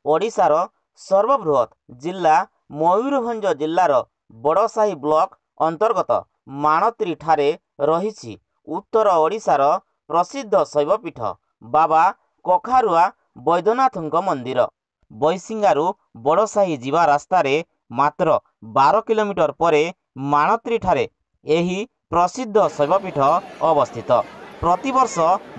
ओडिशार सर्वबृहत जिला मयूरभंज जिलार बड़साही ब्लॉक अंतर्गत माणत्री ठारे रही उत्तर ओडिशार प्रसिद्ध शैवपीठ बाबा कखारुआ बैद्यनाथ मंदिर। बैसिंगारू बड़साही जीवा रास्तार मात्र 12 किलोमीटर पर माणत्री ठारे एही प्रसिद्ध शैवपीठ अवस्थित। प्रतिवर्ष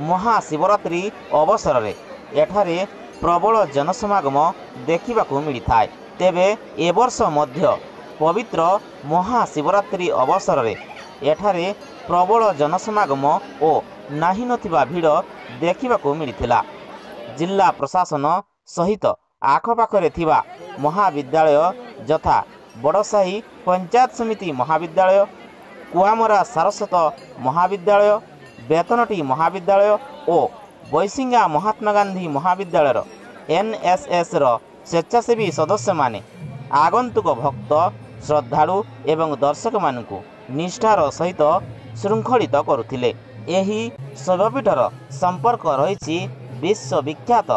महाशिवरात्रि अवसर में एठारे प्रबल जनसमागम देखा मिलता है। तेबे ए वर्ष मध्य पवित्र महाशिवरात्रि अवसर में एठारे प्रबल जनसमागम और नाही नथिबा भीड़ देखा मिलता। जिला प्रशासन सहित आखपाखरे थिबा महाविद्यालय यथा बड़साही पंचायत समिति महाविद्यालय, कुआमरा सारस्वत महाविद्यालय, बेतनटी महाविद्यालय और बैसिंगा महात्मा गांधी महाविद्यालय एनएसएस रो स्वेच्छासेवी सदस्य माने आगंतुक भक्त श्रद्धालु एवं दर्शक मानू निष्ठार सहित श्रृंखलित करुथिले। एही शैवपीठर संपर्क रही विश्वविख्यात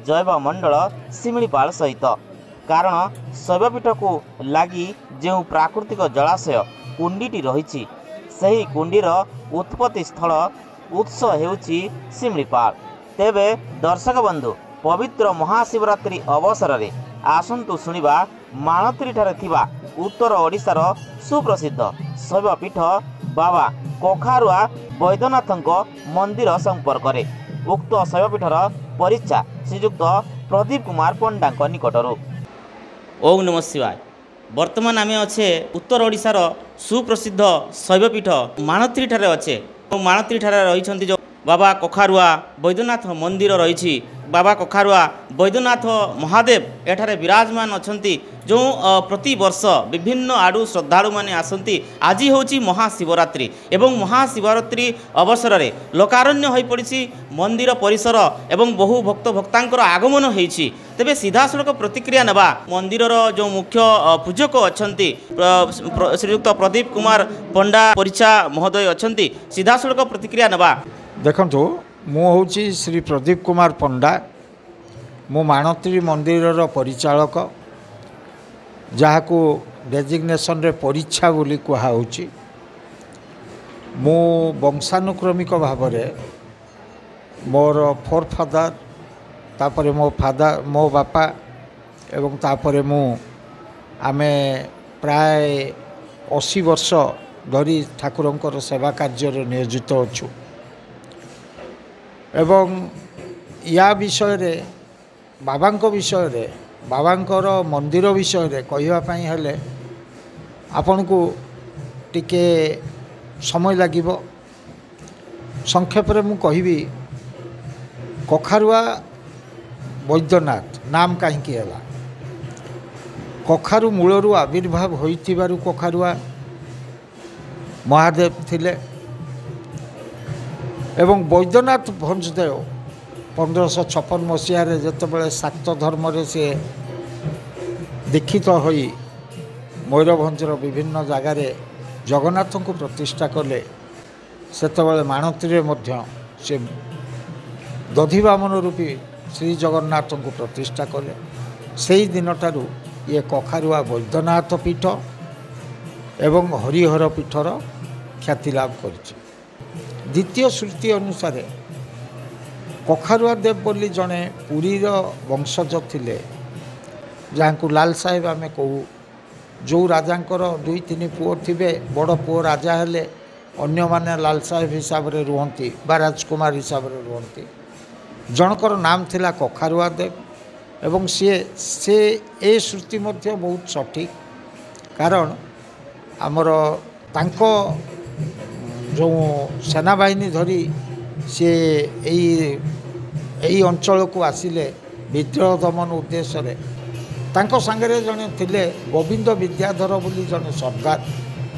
जैवमंडल शिमिलीपाल सहित। कारण शैवपीठ को लगी जो प्राकृतिक जलाशय कुंडीटी रही सही कुंडीर उत्पत्ति स्थल उत्स हेउची शिमिलीपाल। तेबे दर्शक बंधु पवित्र महाशिवरात्रि अवसर में आसंतु शुणिबा माणत्री ठारे थिबा उत्तर ओडिशार सुप्रसिद्ध शैवपीठ बाबा कखारुआ बैद्यनाथଙ୍କ मंदिर संपर्क में। उक्त शैवपीठर परिचा श्रीजुक्त प्रदीप कुमार पंडा निकटरू। ओम नमः शिवाय। वर्तमान आम अच्छे उत्तर ओडिशार सुप्रसिद्ध शैवपीठ माणत्री ठारे अच्छे। माणत्री ठारे रही जो बाबा कखारुआ बैद्यनाथ मंदिर रही। बाबा कखारुआ बैद्यनाथ महादेव एठारे विराजमान अच्छा जो प्रति वर्ष विभिन्न आडू श्रद्धालु माने आसती। आज होची महाशिवरात्रि एवं महाशिवरात्रि अवसर में लोकारण्य हो पड़ी मंदिर परिसर एवं बहु भक्त भक्तांकर आगमन होती। तेबे सीधासलख प्रतिक्रिया नवा मंदिर जो मुख्य पूजक अच्छा श्रीयुक्त प्रदीप कुमार पंडा परिचा महोदय अच्छा सीधासलख प्रतिक्रिया नवा। देखंतु मु होची श्री प्रदीप कुमार पंडा। मु माणत्री मंदिर परिचालक जहाको डेजिग्नेशन रे परीक्षा बोली कहुची। मु वंशानुक्रमिक भाव में मोर फोर फादर तापरे मो बापा एवं तापरे मु आमे प्राय 80 वर्ष धरी ठाकुरंकर सेवा कार्य नियोजित अच्छु। एवं या विषय रे बाबांको विषय रे बाबांकर मंदिर विषय रे कहिवाई हेले आपन को टिके समय लागिबो। संक्षेप रे मु कहिबी कखारुआ बैद्यनाथ नाम कहीं है। कखारु मूलरू आविर्भाव होइथिबारु कखारुआ महादेव थिले एवं बैद्यनाथ भंजदेव 1556 मसीह जितेबाला शाक्त धर्म से दीक्षित होई मयूरभंजर विभिन्न जगार जगन्नाथ को प्रतिष्ठा कले सेतबेले माणत्री से दधिवामन रूपी श्री जगन्नाथ को प्रतिष्ठा कले। से दिन ठारू ये कखारुआ बैद्यनाथ पीठ एवं हरिहर पीठर ख्याति लाभ कर। द्वितीय श्रुति अनुसार कखारुआ देव बोली जड़े पुरीर वंशज थिले जहाँ को लाल साहेब आम कहू। जो राजांकर 2-3 पुओ थे बड़ पुओ राजा हेले अन्य माने लाल साहेब हिसाब से रुहंती बा राजकुमार हिसाब से रुहंती। जनकर नाम थिला कखारुआ देव एवं से ए श्रुति मध्य बहुत सठिक। कारण आमर तांको जो सेनाबाहिनी धरी सी यही अंचल को आसिले विद्रोह दमन उद्देश्य तांको सांगरे जने थिले गोविंद विद्याधर बोली जने सरदार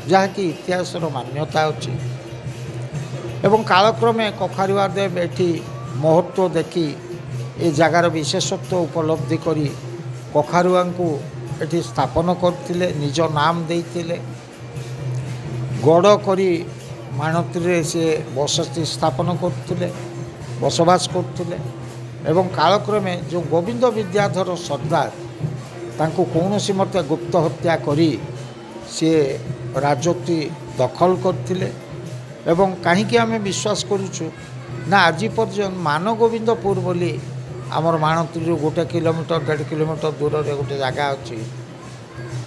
जहाँकि इतिहासर मान्यता अच्छी। एवं कालक्रमे कखारुआ देव एठी महत्व देखी ए जगार विशेषत्व उपलब्धि करी कखारुआ को एठी स्थापन करथिले निज नाम देइथिले। गड़ करी माणत्री से बसति स्थापन करथिले बसवास करथिले। ଏବଂ କାଳକ୍ରମେ ଯେଉଁ ଗୋବିନ୍ଦ ବିଦ୍ୟାଧର ସର୍ଦ୍ଦାର ତାଙ୍କୁ କୌଣସି ମତେ ଗୁପ୍ତ ହତ୍ୟା କରି ସିଏ ରାଜତ୍ୱ ଦଖଲ କରିଥିଲେ। ଏବଂ କାହିଁକି ଆମେ ବିଶ୍ୱାସ କରୁଛୁ ନା ଆଜି ପର୍ଯ୍ୟନ୍ତ ମାନଗୋବିନ୍ଦପୁର ବୋଲି ଆମର ମାଣତ୍ରୀରୁ 1 କିଲୋମିଟର 1.5 କିଲୋମିଟର ଦୂରରେ ଗୋଟେ ଜାଗା ଅଛି।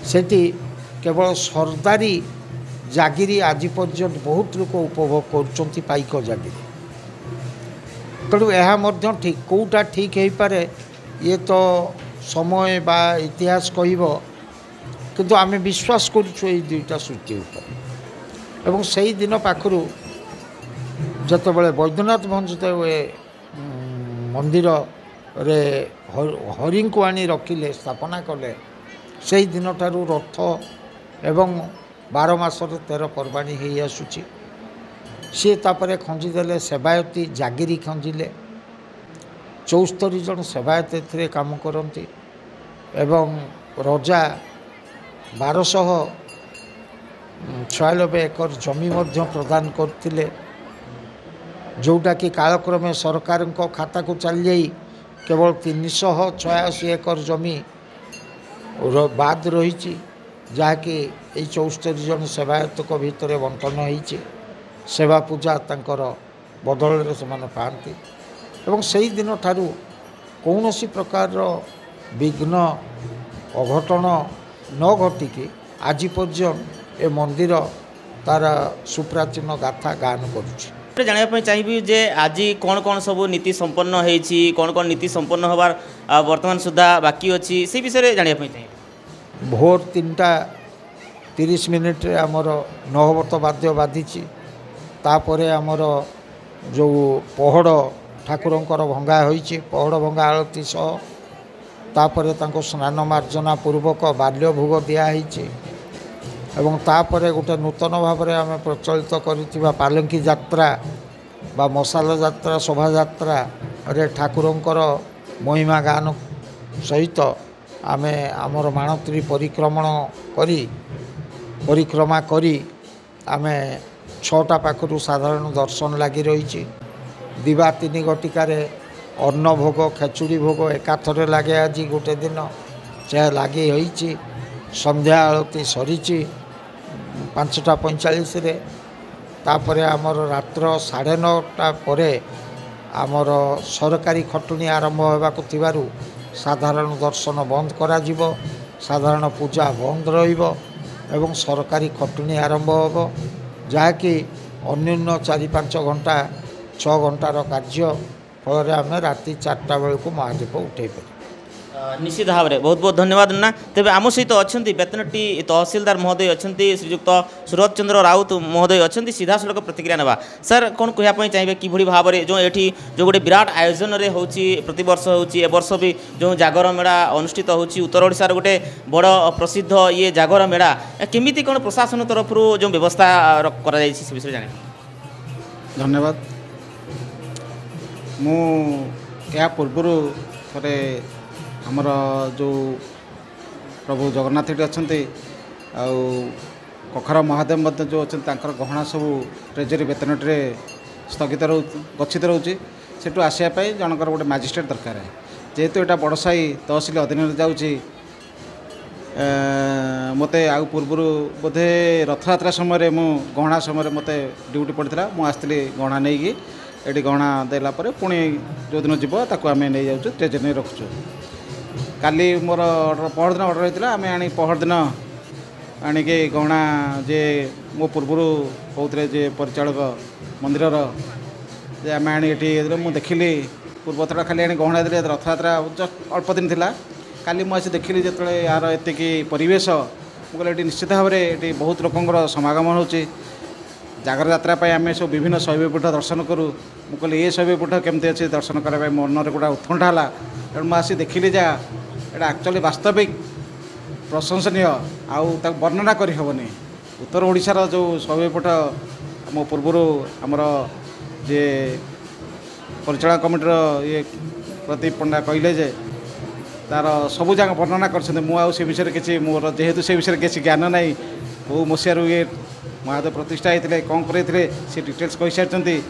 ସେଠି କେବଳ ସର୍ଦ୍ଦାରୀ ଜାଗିରି ଆଜି ପର୍ଯ୍ୟନ୍ତ ବହୁତ ଲୋକ ଉପଭୋଗ କରୁଛନ୍ତି, ପାଇକ ଜାଗିରି। ତେଣୁ ଏହା ମଧ୍ୟ ଠିକ୍, କେଉଁଟା ଠିକ୍ ହେଇପାରେ ଇଏ ତ ସମୟ ବା ଇତିହାସ କହିବ, କିନ୍ତୁ ଆମେ ବିଶ୍ୱାସ କରୁଛୁ ଏଇ ଦୁଇଟା ସୃଷ୍ଟି ଉପରେ। ଏବଂ ସେହି ଦିନ ପାଖରୁ ଯେତେବେଳେ ବୈଦ୍ୟନାଥ ଭଞ୍ଜଦେବ ମନ୍ଦିରରେ ହରିଙ୍କୁ ଆଣି ରଖିଲେ, ସ୍ଥାପନା କଲେ, ସେହି ଦିନଠାରୁ ରଥ ଏବଂ 12 ମାସର 13 ପର୍ବାଣୀ ହେଇ ଆସୁଛି। ସିଏ ତାପରେ ଖଞ୍ଜିଦେଲେ ସେବାୟତୀ ଜାଗିରି ଖଞ୍ଜିଲେ, 74 ଜଣ ସେବାୟତ ଏଥିରେ କାମ କରନ୍ତି। ଏବଂ ରଜା 1296 ଏକର ଜମି ମଧ୍ୟ ପ୍ରଦାନ କରିଥିଲେ, ଯେଉଁଟାକି କାଳକ୍ରମେ ସରକାରଙ୍କ ଖାତାକୁ ଚାଲିଯାଇ କେବଳ 386 ଏକର ଜମି ବାଦ ରହିଛି, ଯାହାକି ଏଇ 74 ଜଣ ସେବାୟତଙ୍କ ଭିତରେ ବଣ୍ଟନ ହୋଇଛି। ସେବା ପୂଜା ତାଙ୍କର ବଦଳରେ ସେମାନେ ପାଆନ୍ତି। ଏବଂ ସେହି ଦିନଠାରୁ କୌଣସି ପ୍ରକାରର ବିଘ୍ନ ଅଘଟଣ ନ ଘଟିକି ଆଜି ପର୍ଯ୍ୟନ୍ତ ଏ ମନ୍ଦିର ତାର ସୁପ୍ରାଚୀନ ଗାଥା ଗାନ କରୁଛି। ଜାଣିବା ଚାହିଁବି ଯେ ଆଜି କ'ଣ କ'ଣ ସବୁ ନୀତି ସମ୍ପନ୍ନ ହେଇଛି, କ'ଣ କ'ଣ ନୀତି ସମ୍ପନ୍ନ ହେବାର ବର୍ତ୍ତମାନ ସୁଦ୍ଧା ବାକି ଅଛି, ସେ ବିଷୟରେ ଜାଣିବା ପାଇଁ ଚାହିଁବି। ଭୋର 3:30 ଆମର ନହବତ ବାଦ୍ୟ ବାଜିଛି। ତାପରେ ଆମର ଯେଉଁ ପହଡ଼ ଠାକୁରଙ୍କର ଭଙ୍ଗା ହୋଇଛି, ପହଡ଼ ଭଙ୍ଗା ଆଳତି ସହ ତାପରେ ତାଙ୍କୁ ସ୍ନାନ ମାର୍ଜନା ପୂର୍ବକ ବାଲ୍ୟ ଭୋଗ ଦିଆହେଇଛି। ଏବଂ ତାପରେ ଗୋଟେ ନୂତନ ଭାବରେ ଆମେ ପ୍ରଚଳିତ କରିଥିବା ପାଲଙ୍କି ଯାତ୍ରା ବା ମଶାଲ ଯାତ୍ରା ଶୋଭାଯାତ୍ରାରେ ଠାକୁରଙ୍କର ମହିମା ଗାନ ସହିତ ଆମେ ଆମର ମାଣତ୍ରୀ ପରିକ୍ରମା କରି ଆମେ 6ଟା ପାଖରୁ ସାଧାରଣ ଦର୍ଶନ ଲାଗି ରହିଛି। ଦିବା 3 ଘଟିକାରେ ଅନ୍ନ ଭୋଗ ଖେଚୁଡ଼ି ଭୋଗ ଏକାଥରେ ଲାଗେ। ଆଜି ଗୋଟେ ଦିନ ସେ ଲାଗି ହୋଇଛି। ସନ୍ଧ୍ୟା ଆଳତି ସରିଛି 5:45ରେ। ତାପରେ ଆମର ରାତ୍ର 9:30 ପରେ ଆମର ସରକାରୀ ଖଟୁଣି ଆରମ୍ଭ ହେବାକୁ ଥିବାରୁ ସାଧାରଣ ଦର୍ଶନ ବନ୍ଦ କରାଯିବ, ସାଧାରଣ ପୂଜା ବନ୍ଦ ରହିବ ଏବଂ ସରକାରୀ ଖଟୁଣି ଆରମ୍ଭ ହେବ, ଯାହାକି ଅନ୍ୟୁନ 4-5 ଘଣ୍ଟା 6 ଘଣ୍ଟାର କାର୍ଯ୍ୟ। ଫଳରେ ଆମେ ରାତି 4ଟା ବେଳକୁ ମହାଦୀପ ଉଠାଇ ପାରିବୁ। निश्चित भाव में बहुत बहुत धन्यवाद ना। तेज आम सहित अच्छा बेतनटी तहसिलदार महोदय अच्छा श्रीजुक्त सूरज चंद्र राउत महोदय अच्छा सीधा सड़क प्रतिक्रिया ना सर कौन कहना चाहिए कि भाव में जो ये जो गोटे विराट आयोजन में हो प्रत वर्ष वर्ष भी जो जागर मेला अनुष्ठित हो उत्तर ओडिशार गोटे बड़ प्रसिद्ध ये जागर मेला केमी कौन प्रशासन तरफ जो व्यवस्था कर विषय जाने धन्यवाद। मु या पूर्वर थे आमर जो प्रभु जगन्नाथ अच्छा कखरा महादेव जो अच्छा गहना सब ट्रेजरी बेतनटी स्थगित गच्छित रोचे से आसापी जनकर गोटे मजिस्ट्रेट दरकार है जेहेतु यहाँ बड़साई तहसिल अधीन जाऊँगी मत आउ पूर्वर बोधे रथयात्रा समय मु गहना समय मत ड्यूटी पड़ता मुझे गहना नहीं कि ये गहना देला पुणी जो दिन जीव ताकू आम नहीं जाऊँ ट्रेजरी नहीं रखुचु। काली मोर पहर दिन अर्डर होता आम आनी पहर दिन आणिके गहना जे मो पूर्वर कहते जे परिचालक मंदिर जे आम आनी मुझे देखिली पूर्व थोड़ा खाली आनी गहना दे रथयात्रा जस्ट अल्प दिन थिला काली मुझे देखिली जो यार एतिकी परिवेश मुझे निश्चित भाव में ये बहुत लोकंर समागम हो जागर यात्रा आम सब विभिन्न शैवपीठ दर्शन करूँ मुझे ये शैवपीठ केमती अच्छे दर्शन करने मन में गोटा उत्कंठा है तेणु मुझे देखिली जा यहाँ एक्चुअली वास्तविक प्रशंसनीय आउ वर्णना करहबनी उत्तर ओडिशार जो शैवपीठ मो पूर्वर आमर जे परिचालन कमिटर ये प्रदीप पंडा कहले जे तार सबू जगह वर्णना कर से विषय किसी मोर जेहेतु से विषय किसी ज्ञान ना बहु मसीह ये महादेव प्रतिष्ठा होते कौन करते से डिटेल्स कही सारी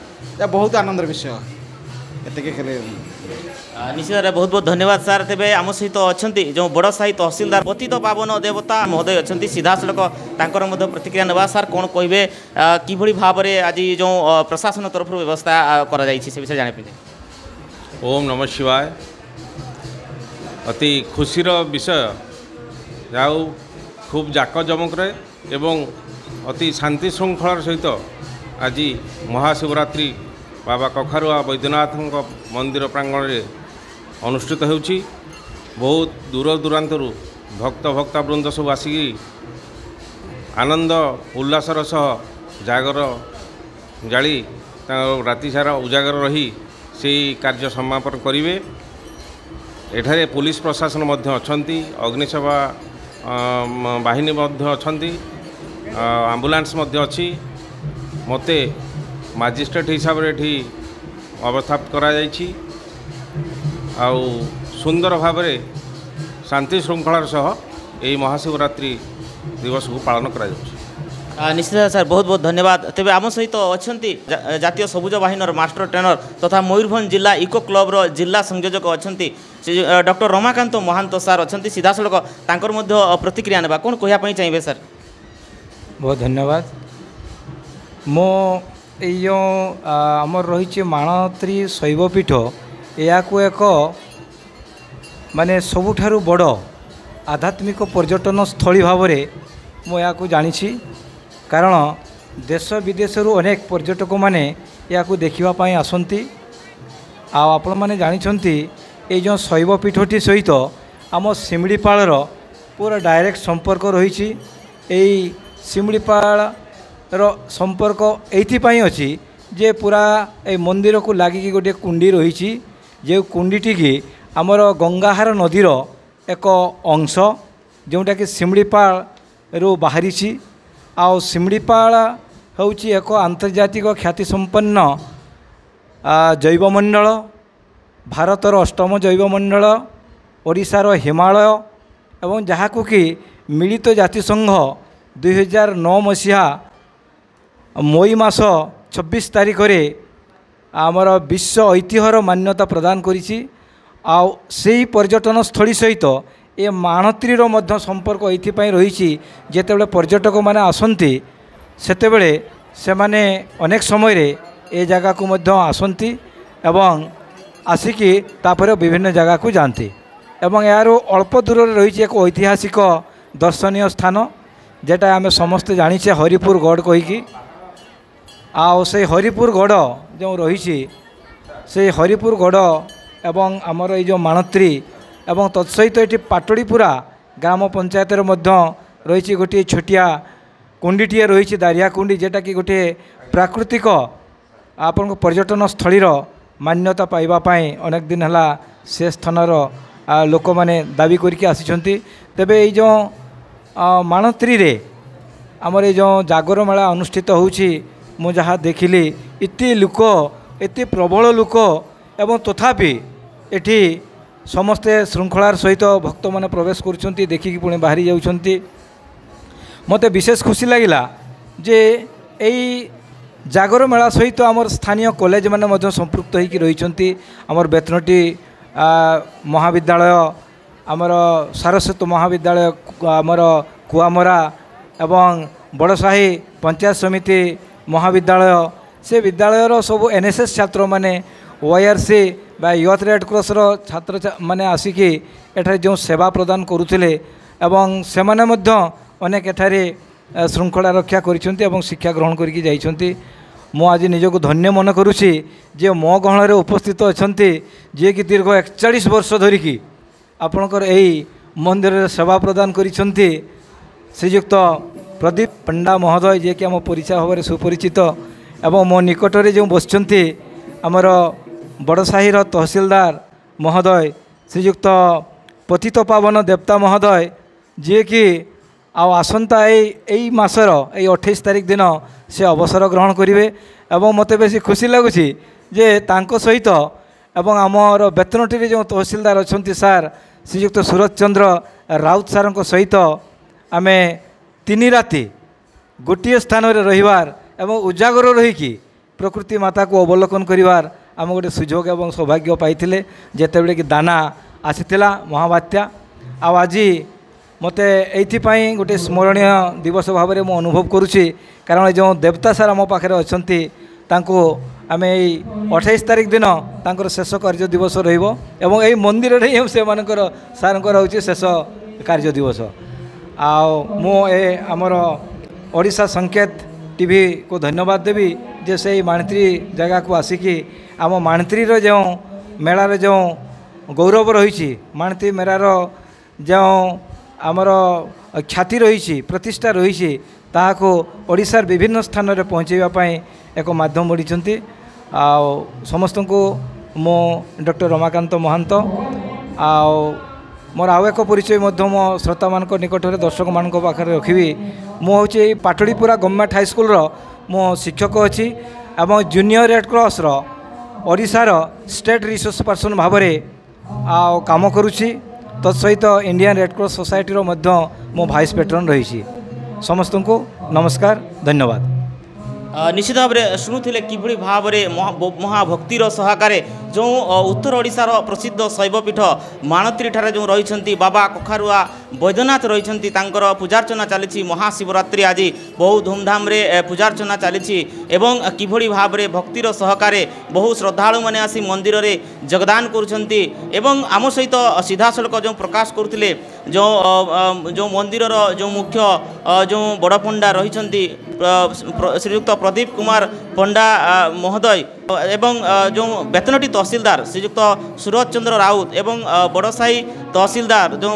बहुत आनंदर विषय एतिक खेले निश्चित भाव बहुत बहुत धन्यवाद सर। तेज आम सहित अच्छा जो बड़ साही तहसिलदार पतित पावन देवता महोदय अच्छा सीधा सड़क तांकर प्रतिक्रिया नेबा सर कौन कहे कि भाव में आज जो प्रशासन तरफ व्यवस्था करा से विषय जाने ओम नमः शिवाय। अति खुशीर विषय जाऊ खूब जाक जमक एवं अति शांति श्रृंखलार सहित आज महाशिवरात्रि बाबा कखारुआ वैद्यनाथ मंदिर प्रांगण में अनुष्ठित होउछि। बहुत दूर दूरांतर भक्ता वृंद सब आसिकी आनंद उल्लासर सह जागर जाली राति सारा उजागर रही से कार्य समापन करेंगे। एठारे पुलिस प्रशासन मध्य अछंती, अग्निसेवा बाहिनी मध्य अछंती, आम्बुलांस मध्य अच्छी। मते मजिस्ट्रेट हिसाब से अवस्थापित करा जायछि आउ सुंदर भाव में शांति श्रृंखलार सह यही महाशिवरात्रि दिवस को पालन करा जायछि। निश्चित सर बहुत बहुत धन्यवाद। तेज आम सहित अच्छा जातीय सबुज बाहिनीर मास्टर ट्रेनर तथा मयूरभंज जिला इको क्लब्र जिला संयोजक अच्छा डॉक्टर रमाकांत महांत सर अच्छा सीधा सड़क तांकर प्रतिक्रिया नेबा कौन कहवाई चाहिए सर? बहुत धन्यवाद। मो यो आमर रही माणत्री शैवपीठ या एक माने सबुठारु बड़ आध्यात्मिक पर्यटन स्थली भाव में मुझे जानी। कारण देश विदेश अनेक पर्यटक माने या देखापी आसती। आपण मैंने जानते ये जो शैवपीठटी सहित आम शिमिड़ीपाल पूरा डायरेक्ट संपर्क रही। शिमिड़ीपाल संपर्क एइथिपाई अछि जे पूरा ए मंदिर को लागिकी गोटे कुंडी रही। जे कुंडीटी की आमर गंगाहार नदीर एक अंश जोटा कि शिमिड़ीपाल रु बाहरी। आउ शिमिड़ीपाल होउची एक आंतर्जातिक ख्याति संपन्न जैवमंडल, भारतर अष्टम जैवमंडल, ओडिशार हिमालय एवं जहाकू कि मिलित जातिसंघ 2009 मसीहा मई मास 26 तारिख रे आमर विश्व ऐतिह्यर मान्यता प्रदान करिछि। आउ सेही पर्यटन स्थली सहित ए माणत्रीर मध्य संपर्क एइथिपाई रहिछि जेतेबेले पर्यटक माने आसंती सेतेबेले से माने अनेक समय रे ए जगह को मध्य आसंती एवं आसिकी तापर विभिन्न जगह को जानती। एवं यार अल्प दूर रही एक ऐतिहासिक दर्शनीय स्थान जेटा आमे समस्ते जानिछे हरिपुर गढ़ कहीकि। आउ से हरिपुर गढ़ जो रही से हरिपुर गढ़ एवं आमर ये जो माणत्री एवं तत्सहित ये पाटड़ीपुरा ग्राम पंचायत रही गोटे छोटिया कुंडीटे रही दारिया कुंडी जेटा कि गोटे प्राकृतिक आपण पर्यटन स्थलीर मान्यता पाइबापी अनेक दिन है से स्थानर लोक मैंने दाबी करके आसी। तेबे ये जो माणत्री रे आमर ये जो जागर मेला अनुष्ठित होउछि मु जहाँ देखिली इति लोक एते प्रबल लोक एवं तथापि एठी समस्ते श्रृंखलार सहित भक्त मैंने प्रवेश करुँच देखिकी पुणी बाहरी जाउछंती। मते विशेष खुशी लगिला जे एई जागर मेला सहित आमर स्थानीय कॉलेज माने मध्य संपृक्त होइकी रहिछंती। आमर बेतनटी महाविद्यालय, आमर सारस्वत महाविद्यालय, आमर कुआमरा एवं बड़साही पंचायत समिति महाविद्यालय से विद्यालयर सब एनएसएस छात्र माने ओआरसी बा यूथ रेड क्रॉस छात्र माने आसिकी एठारे जो सेवा प्रदान करुथिले एवं सेमाने मध्य अनेक एठारे श्रृंखला रक्षा करिसेंती एवं शिक्षा ग्रहण करके जाइछंती। मु आज निजको धन्य मन करुछि जे मो गहण रे उपस्थित अछंती जे कि दीर्घ 41 वर्ष धरिकी आपणकर एही मंदिर रे सेवा प्रदान करिसेंती श्रीयुक्त प्रदीप पंडा महोदय जे कि आम परिचय भाव सुपरिचित एवं मो निकट में जो बसचंती आमर बड़साहीर तहसीलदार महोदय श्रीयुक्त पतित पावन देवता महोदय जे कि आसंता यही मासर 28 तारिख दिन से अवसर ग्रहण करेंगे। एवं मत बेसी खुशी लगुच जे तांको सहित एवं आमर बेतनटी जो तहसीलदार अच्छा सार श्रीयुक्त सूरज चंद्र राउत सार सहित आमे 3 राति गोटे स्थान रे रहिबार एवं उजागर रहीकि प्रकृति माता को अवलोकन करिवार आम गोटे सुजोग एवं सौभाग्य पाइथिले जेतेबेले कि दाना आसीथिला महाबात्या आज मते एइथिपाई गोटे स्मरणीय दिवस भाव में मु अनुभव करुच्ची कारण जो देवता सार आम पाखे अच्छी तांको आमे 28 तारिख दिन तांकर शेष कार्य दिवस रहिबो एवं एई मंदिर रे से मानकर सारंकर होची शेष कार्य दिवस मु ए आमर ओडिशा संकेत टीवी को धन्यवाद देवी जे से माणित्री जगह को आसिकी आम माणित्री रो जो मेलार जो गौरव रही माणित्री मेलार जो आमर ख्याति रही प्रतिष्ठा रही ताको ओडिशार विभिन्न स्थान में पहुँचाइवाई एक माध्यम बढ़ी समस्त को मो डॉक्टर रमाकांत महांत मोर आउ एक परिचय मो श्रोता मान निकट में दर्शक मान पाखे रखी मुझे पाटड़ीपुरा गवर्नमेंट हाईस्कल मो शिक्षक अच्छी एवं जूनियर रेड क्रॉस ओडिशार स्टेट रिसोर्स पर्सन भाव काम करुच्ची तत्सहित इंडियन रेड क्रॉस सोसाइटी मो भाइस पेट्रन रही समस्त को नमस्कार धन्यवाद। निश्चित भाव में शुणुले किभली भाव में महाभक्तिर सहकार जो उत्तर ओडिशार प्रसिद्ध शैवपीठ माणत्री ठारे जो रही बाबा कखारुआ वैद्यनाथ रही पूजार्चना चली महाशिवरात्रि आज बहु धूमधाम रे पूजार्चना चली एवं किभली भाव में भक्तिर सहकार बहु श्रद्धालु मैंने आसी मंदिर रे जगदान करुछंती एवं आम सहित सीधासलख जो प्रकाश करते जो जो मंदिर जो मुख्य जो बड़ पंडा रही श्रीयुक्त प्रदीप कुमार पंडा महोदय एवं जो बेतनटी तहसीलदार श्रीयुक्त सूरज चंद्र राउत एवं बड़साही तहसीलदार जो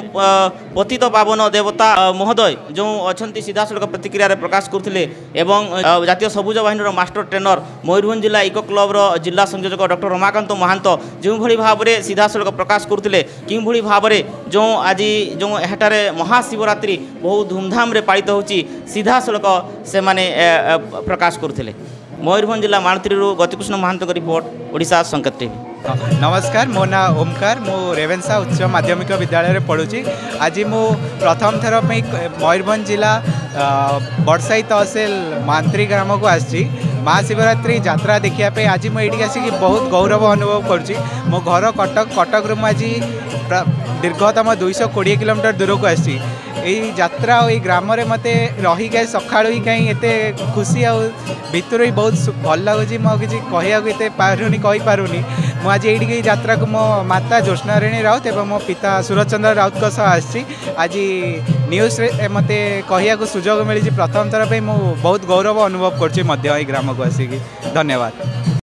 पतित पावन देवता महोदय जो अच्छा सीधासलख प्रतिक्रिया प्रकाश करते एवं जातीय सबुज बाहिनी मास्टर ट्रेनर मयूरभंज जिला इको क्लब्र जिला संयोजक डॉक्टर रमाकांत महांत जो भाव में सीधासलख प्रकाश करते कि भाव में जो आज जो एठारे महाशिवरात्रि बहु धूमधाम रे पालित होची सीधासलख से माने प्रकाश करते मयूरभंज जिला माणत्री गतिकृष्ण महांत रिपोर्ट ओडिशा संकेत टीवी। नमस्कार मो ना ओमकार मो रेवेन्सा उच्च माध्यमिक विद्यालय में पढ़ुची आज मु प्रथम थर मयूरभंज जिला बड़साई तहसील मांत्री ग्राम को आसी महाशिवरात्रि यात्रा देखापी आज मुझे आसिक बहुत गौरव अनुभव करुँची मो घर कटक रू आज दीर्घतम 220 किलोमीटर दूर को आसी यात्रा और ग्राम में मत रही गए सका ही कहीं एत खुशी आर ही बहुत भल लगुच मुझे कहते पारुनी कहीपरूनी मुझे ये यात्रा को मो माता ज्योत्स्नाराणी राउत और मो पिता सूरज चंद्र राउत आसी आज न्यूज मत कहया सुजोग मिली प्रथम थर पर बहुत गौरव अनुभव कर ग्राम को आसिक धन्यवाद।